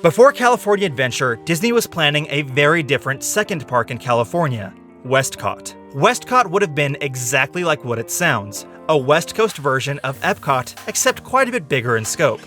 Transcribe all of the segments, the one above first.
Before California Adventure, Disney was planning a very different second park in California, WestCOT. WestCOT would have been exactly like what it sounds, a West Coast version of EPCOT, except quite a bit bigger in scope.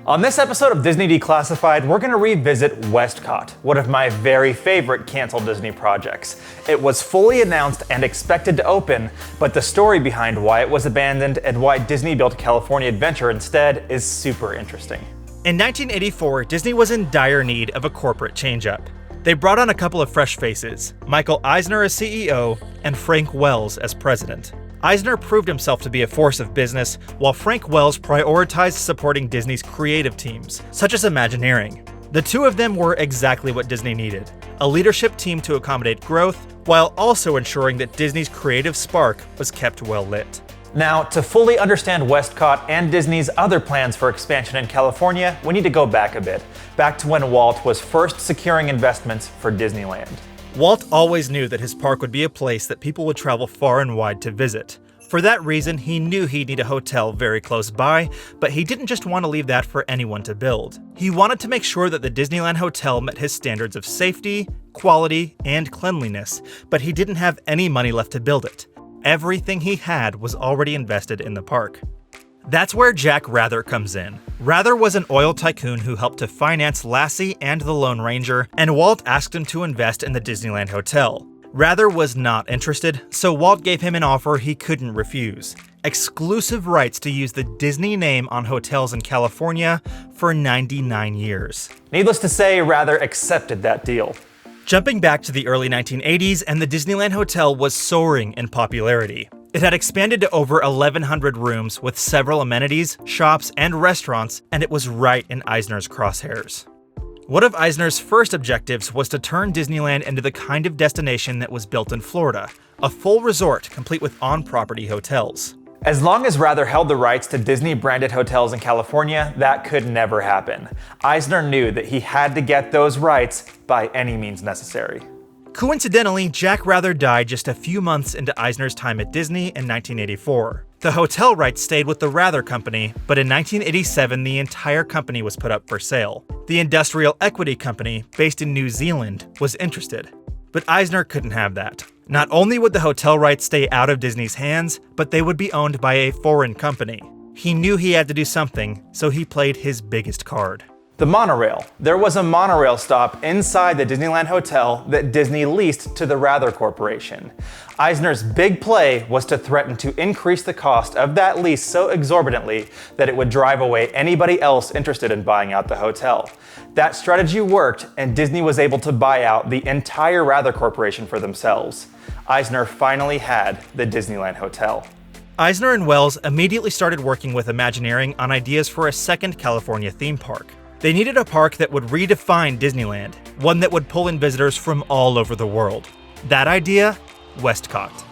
On this episode of Disney Declassified, we're going to revisit WestCOT, one of my very favorite canceled Disney projects. It was fully announced and expected to open, but the story behind why it was abandoned and why Disney built California Adventure instead is super interesting. In 1984, Disney was in dire need of a corporate change-up. They brought on a couple of fresh faces, Michael Eisner as CEO and Frank Wells as president. Eisner proved himself to be a force of business, while Frank Wells prioritized supporting Disney's creative teams, such as Imagineering. The two of them were exactly what Disney needed, a leadership team to accommodate growth, while also ensuring that Disney's creative spark was kept well lit. Now, to fully understand WestCOT and Disney's other plans for expansion in California, we need to go back a bit, back to when Walt was first securing investments for Disneyland. Walt always knew that his park would be a place that people would travel far and wide to visit. For that reason, he knew he'd need a hotel very close by, but he didn't just want to leave that for anyone to build. He wanted to make sure that the Disneyland Hotel met his standards of safety, quality, and cleanliness, but he didn't have any money left to build it. Everything he had was already invested in the park. That's where Jack Rather comes in. Rather was an oil tycoon who helped to finance Lassie and the Lone Ranger, and Walt asked him to invest in the Disneyland Hotel. Rather was not interested, so Walt gave him an offer he couldn't refuse: exclusive rights to use the Disney name on hotels in California for 99 years. Needless to say, Rather accepted that deal. Jumping back to the early 1980s, and the Disneyland Hotel was soaring in popularity. It had expanded to over 1,100 rooms with several amenities, shops, and restaurants, and it was right in Eisner's crosshairs. One of Eisner's first objectives was to turn Disneyland into the kind of destination that was built in Florida, a full resort complete with on-property hotels. As long as Rather held the rights to Disney-branded hotels in California, that could never happen. Eisner knew that he had to get those rights by any means necessary. Coincidentally, Jack Rather died just a few months into Eisner's time at Disney in 1984. The hotel rights stayed with the Rather Company, but in 1987 the entire company was put up for sale. The Industrial Equity Company, based in New Zealand, was interested. But Eisner couldn't have that. Not only would the hotel rights stay out of Disney's hands, but they would be owned by a foreign company. He knew he had to do something, so he played his biggest card. The Monorail. There was a monorail stop inside the Disneyland Hotel that Disney leased to the Rather Corporation. Eisner's big play was to threaten to increase the cost of that lease so exorbitantly that it would drive away anybody else interested in buying out the hotel. That strategy worked, and Disney was able to buy out the entire Rather Corporation for themselves. Eisner finally had the Disneyland Hotel. Eisner and Wells immediately started working with Imagineering on ideas for a second California theme park. They needed a park that would redefine Disneyland, one that would pull in visitors from all over the world. That idea? WestCOT.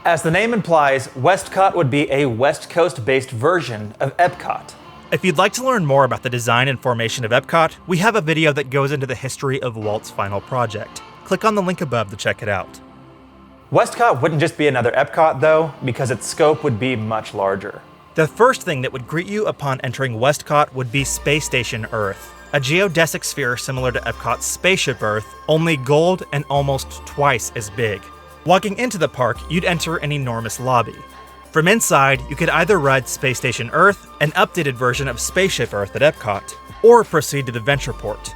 As the name implies, WestCOT would be a West Coast-based version of EPCOT. If you'd like to learn more about the design and formation of EPCOT, we have a video that goes into the history of Walt's final project. Click on the link above to check it out. WestCOT wouldn't just be another EPCOT though, because its scope would be much larger. The first thing that would greet you upon entering WestCOT would be Space Station Earth, a geodesic sphere similar to Epcot's Spaceship Earth, only gold and almost twice as big. Walking into the park, you'd enter an enormous lobby. From inside, you could either ride Space Station Earth, an updated version of Spaceship Earth at Epcot, or proceed to the Ventureport.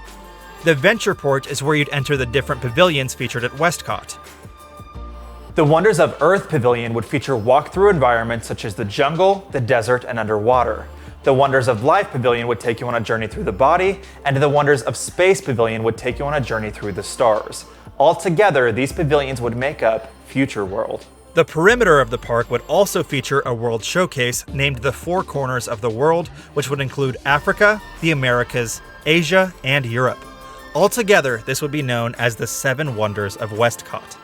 The Ventureport is where you'd enter the different pavilions featured at WestCOT. The Wonders of Earth Pavilion would feature walk-through environments such as the jungle, the desert, and underwater. The Wonders of Life Pavilion would take you on a journey through the body, and the Wonders of Space Pavilion would take you on a journey through the stars. Altogether, these pavilions would make up Future World. The perimeter of the park would also feature a world showcase named the Four Corners of the World, which would include Africa, the Americas, Asia, and Europe. Altogether, this would be known as the Seven Wonders of WestCOT.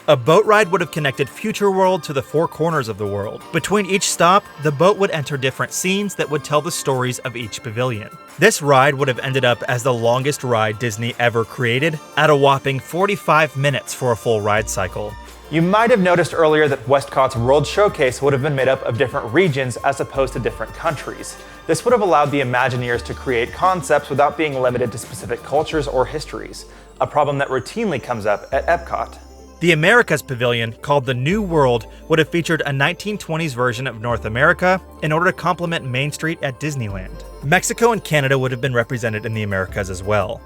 A boat ride would have connected Future World to the Four Corners of the World. Between each stop, the boat would enter different scenes that would tell the stories of each pavilion. This ride would have ended up as the longest ride Disney ever created, at a whopping 45 minutes for a full ride cycle. You might have noticed earlier that WestCOT's World Showcase would have been made up of different regions as opposed to different countries. This would have allowed the Imagineers to create concepts without being limited to specific cultures or histories, a problem that routinely comes up at EPCOT. The Americas Pavilion, called the New World, would have featured a 1920s version of North America in order to complement Main Street at Disneyland. Mexico and Canada would have been represented in the Americas as well.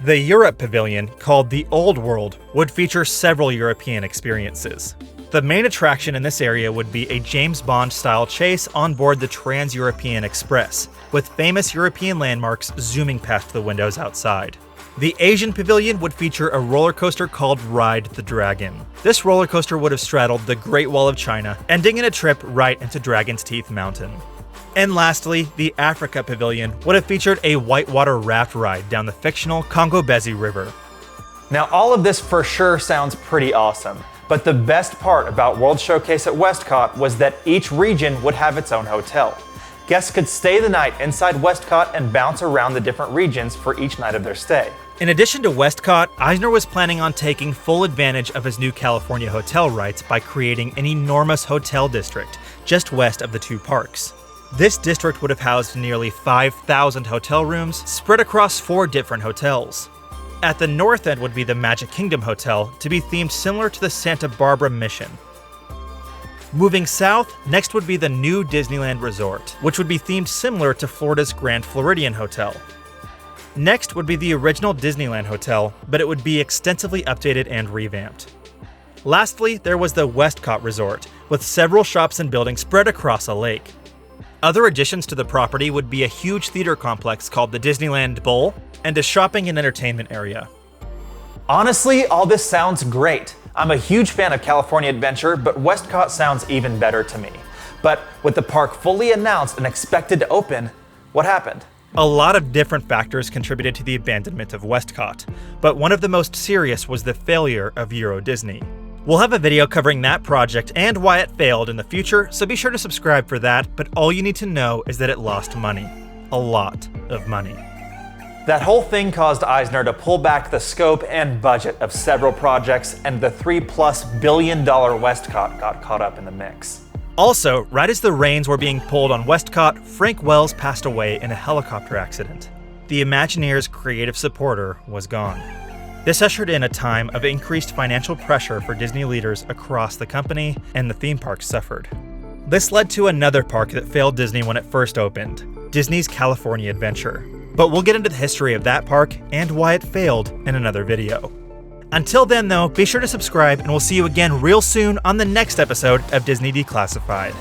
The Europe Pavilion, called the Old World, would feature several European experiences. The main attraction in this area would be a James Bond-style chase on board the Trans-European Express, with famous European landmarks zooming past the windows outside. The Asian Pavilion would feature a roller coaster called Ride the Dragon. This roller coaster would have straddled the Great Wall of China, ending in a trip right into Dragon's Teeth Mountain. And lastly, the Africa Pavilion would have featured a whitewater raft ride down the fictional Congo-Bezi River. Now, all of this for sure sounds pretty awesome, but the best part about World Showcase at WestCOT was that each region would have its own hotel. Guests could stay the night inside WestCOT and bounce around the different regions for each night of their stay. In addition to WestCOT, Eisner was planning on taking full advantage of his new California hotel rights by creating an enormous hotel district just west of the two parks. This district would have housed nearly 5,000 hotel rooms spread across 4 different hotels. At the north end would be the Magic Kingdom Hotel, to be themed similar to the Santa Barbara Mission. Moving south, next would be the new Disneyland Resort, which would be themed similar to Florida's Grand Floridian Hotel. Next would be the original Disneyland Hotel, but it would be extensively updated and revamped. Lastly, there was the WestCOT Resort, with several shops and buildings spread across a lake. Other additions to the property would be a huge theater complex called the Disneyland Bowl and a shopping and entertainment area. Honestly, all this sounds great. I'm a huge fan of California Adventure, but WestCOT sounds even better to me. But with the park fully announced and expected to open, what happened? A lot of different factors contributed to the abandonment of WestCOT, but one of the most serious was the failure of Euro Disney. We'll have a video covering that project and why it failed in the future, so be sure to subscribe for that, but all you need to know is that it lost money. A lot of money. That whole thing caused Eisner to pull back the scope and budget of several projects, and the $3+ billion WestCOT got caught up in the mix. Also, right as the reins were being pulled on WestCOT, Frank Wells passed away in a helicopter accident. The Imagineers' creative supporter was gone. This ushered in a time of increased financial pressure for Disney leaders across the company, and the theme park suffered. This led to another park that failed Disney when it first opened, Disney's California Adventure. But we'll get into the history of that park and why it failed in another video. Until then though, be sure to subscribe and we'll see you again real soon on the next episode of Disney Declassified.